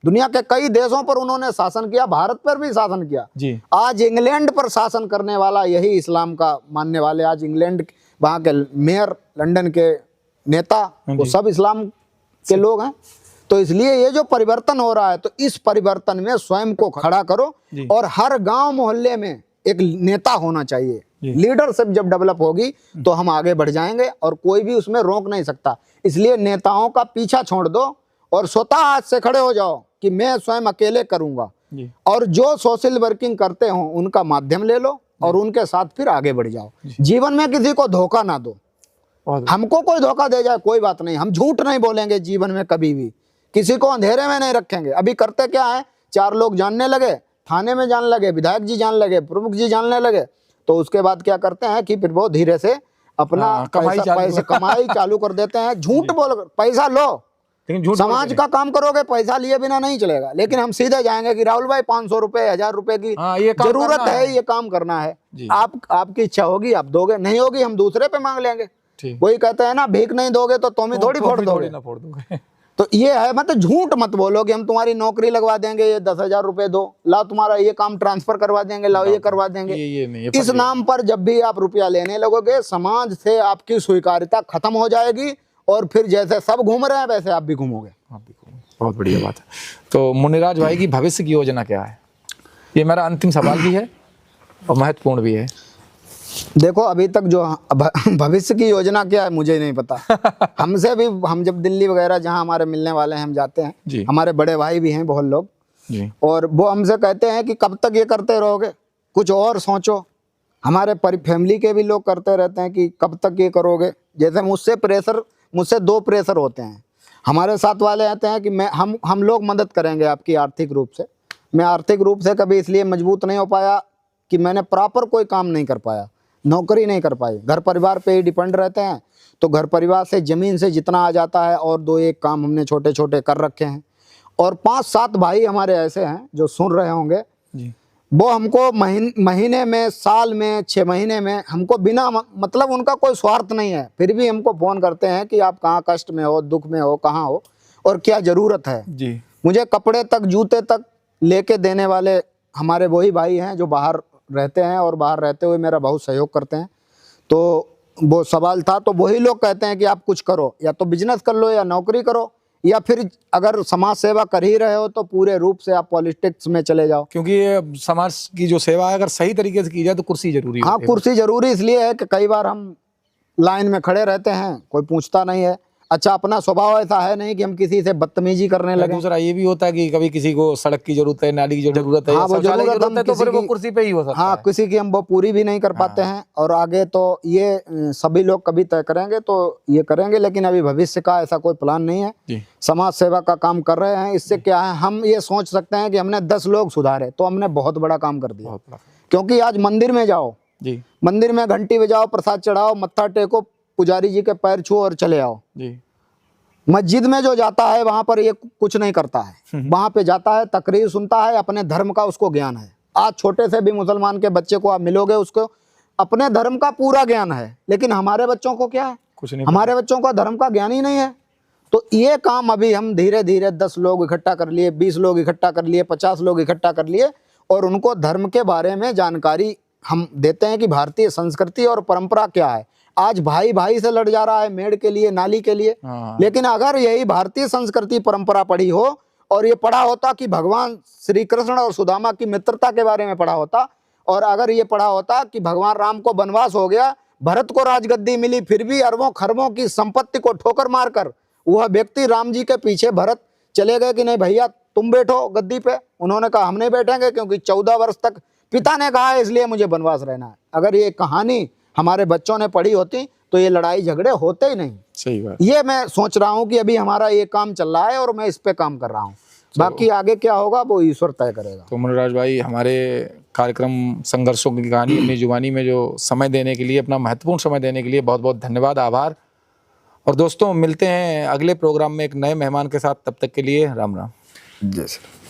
दुनिया के कई देशों पर उन्होंने शासन किया, भारत पर भी शासन किया जी। आज इंग्लैंड पर शासन करने वाला यही इस्लाम का मानने वाले, आज इंग्लैंड वहाँ के मेयर, लंदन के नेता, वो सब इस्लाम के लोग हैं। तो इसलिए ये जो परिवर्तन हो रहा है, तो इस परिवर्तन में स्वयं को खड़ा करो और हर गांव मोहल्ले में एक नेता होना चाहिए। लीडरशिप जब डेवलप होगी तो हम आगे बढ़ जाएंगे और कोई भी उसमें रोक नहीं सकता। इसलिए नेताओं का पीछा छोड़ दो और स्वतः हाथ से खड़े हो जाओ कि मैं स्वयं अकेले करूंगा और जो सोशल वर्किंग करते हो उनका माध्यम ले लो और उनके साथ फिर आगे बढ़ जाओ। जीवन में किसी को धोखा ना दो। हमको कोई धोखा दे जाए कोई बात नहीं, हम झूठ नहीं बोलेंगे जीवन में कभी भी, किसी को अंधेरे में नहीं रखेंगे। अभी करते क्या है, चार लोग जानने लगे, थाने में जानने लगे, विधायक जी जानने लगे, प्रमुख जी जानने लगे, तो उसके बाद क्या करते हैं कि फिर वो धीरे से अपना कमाई चालू कर देते हैं। झूठ बोल, पैसा लो, समाज का काम करोगे, पैसा लिए बिना नहीं चलेगा। लेकिन हम सीधे जाएंगे कि राहुल भाई 500 रुपए, 1000 रुपए की जरूरत है, ये काम करना है, आपकी इच्छा होगी आप दोगे, नहीं होगी हम दूसरे पे मांग लेंगे। वही कहते हैं ना, भीख नहीं दोगे तो तुम ही थोड़ी फोड़ दोगे। तो ये है, मतलब झूठ मत बोलो कि हम तुम्हारी नौकरी लगवा देंगे, ये 10,000 रुपए दो, लाओ तुम्हारा ये काम ट्रांसफर करवा देंगे, लाओ ये करवा देंगे। ये इस नाम पर जब भी आप रुपया लेने लगोगे, समाज से आपकी स्वीकार्यता खत्म हो जाएगी और फिर जैसे सब घूम रहे हैं वैसे आप भी घूमोगे। बहुत बढ़िया बात है। तो मुनिराज भाई की भविष्य की योजना क्या है? ये मेरा अंतिम सवाल भी है और महत्वपूर्ण भी है। देखो अभी तक जो भविष्य की योजना क्या है मुझे नहीं पता। हमसे भी, हम जब दिल्ली वगैरह जहाँ हमारे मिलने वाले हैं हम जाते हैं, हमारे बड़े भाई भी हैं बहुत लोग जी। और वो हमसे कहते हैं कि कब तक ये करते रहोगे, कुछ और सोचो। हमारे फैमिली के भी लोग करते रहते हैं कि कब तक ये करोगे। जैसे मुझसे 2 प्रेशर होते हैं। हमारे साथ वाले आते हैं कि हम लोग मदद करेंगे आपकी आर्थिक रूप से। मैं आर्थिक रूप से कभी इसलिए मजबूत नहीं हो पाया कि मैंने प्रॉपर कोई काम नहीं कर पाया, नौकरी नहीं कर पाई, घर परिवार पे ही डिपेंड रहते हैं। तो घर परिवार से ज़मीन से जितना आ जाता है और 2-1 काम हमने छोटे छोटे कर रखे हैं। और 5-7 भाई हमारे ऐसे हैं जो सुन रहे होंगे जी। वो हमको महीने में, साल में, 6 महीने में हमको बिना मतलब उनका कोई स्वार्थ नहीं है, फिर भी हमको फ़ोन करते हैं कि आप कहाँ कष्ट में हो, दुख में हो, कहाँ हो और क्या ज़रूरत है जी। मुझे कपड़े तक, जूते तक लेके देने वाले हमारे वही भाई हैं जो बाहर रहते हैं और बाहर रहते हुए मेरा बहुत सहयोग करते हैं। तो वो सवाल था, तो वही लोग कहते हैं कि आप कुछ करो, या तो बिजनेस कर लो या नौकरी करो, या फिर अगर समाज सेवा कर ही रहे हो तो पूरे रूप से आप पॉलिटिक्स में चले जाओ। क्योंकि ये समाज की जो सेवा है अगर सही तरीके से की जाए तो कुर्सी जरूरी हाँ, होती है। कुर्सी जरूरी इसलिए है कि कई बार हम लाइन में खड़े रहते हैं, कोई पूछता नहीं है। अच्छा, अपना स्वभाव ऐसा है नहीं कि हम किसी से बदतमीजी करने लगे। दूसरा ये भी होता है कि कभी किसी को सड़क की जरूरत है, नाली की जरूरत है, हाँ, वो शौचालय की जरूरत हम है, तो फिर किसी वो की, कुर्सी पे ही हो सकता हाँ, है। किसी की हम वो पूरी भी नहीं कर पाते हैं। और आगे तो ये सभी लोग कभी तय करेंगे तो ये करेंगे, लेकिन अभी भविष्य का ऐसा कोई प्लान नहीं है। जी। समाज सेवा का काम कर रहे हैं। इससे क्या है, हम ये सोच सकते हैं कि हमने 10 लोग सुधारे तो हमने बहुत बड़ा काम कर दिया। बहुत बड़ा। क्योंकि आज मंदिर में जाओ जी। मंदिर में घंटी बजाओ, प्रसाद चढ़ाओ, मत्था टेको, पुजारी जी के पैर छुओ और चले आओ। जी। मस्जिद में जो जाता है वहां पर ये कुछ नहीं करता है, वहां पे जाता है, तकरीर सुनता है, अपने धर्म का उसको ज्ञान है। आज छोटे से भी मुसलमान के बच्चे को आप मिलोगे, उसको अपने धर्म का पूरा ज्ञान है। लेकिन हमारे बच्चों को क्या है, कुछ नहीं, हमारे बच्चों को धर्म का ज्ञान ही नहीं है। तो ये काम अभी हम धीरे धीरे 10 लोग इकट्ठा कर लिए, 20 लोग इकट्ठा कर लिए, 50 लोग इकट्ठा कर लिए और उनको धर्म के बारे में जानकारी हम देते हैं कि भारतीय संस्कृति और परंपरा क्या है। आज भाई भाई से लड़ जा रहा है मेड़ के लिए, नाली के लिए। लेकिन अगर यही भारतीय संस्कृति परंपरा पढ़ी हो और ये पढ़ा होता कि भगवान श्री कृष्ण और सुदामा की मित्रता के बारे में पढ़ा होता, और अगर ये पढ़ा होता कि भगवान राम को वनवास हो गया, भरत को राजगद्दी मिली, फिर भी अरबों खरबों की संपत्ति को ठोकर मारकर वह व्यक्ति राम जी के पीछे भरत चले गए कि नहीं भैया तुम बैठो गद्दी पे। उन्होंने कहा हम नहीं बैठेंगे क्योंकि 14 वर्ष तक पिता ने कहा है इसलिए मुझे वनवास रहना है। अगर ये कहानी हमारे बच्चों ने पढ़ी होती तो ये लड़ाई झगड़े होते ही नहीं। सही बात। ये मैं सोच रहा हूँ कि अभी हमारा ये काम चल रहा है और मैं इस पे काम कर रहा हूँ। बाकी आगे क्या होगा वो ईश्वर तय करेगा। तो मनोराज भाई, हमारे कार्यक्रम संघर्षों की कहानी अपनी जुबानी में जो समय देने के लिए, अपना महत्वपूर्ण समय देने के लिए बहुत बहुत धन्यवाद, आभार। और दोस्तों, मिलते हैं अगले प्रोग्राम में एक नए मेहमान के साथ। तब तक के लिए राम राम। जय श्री राम।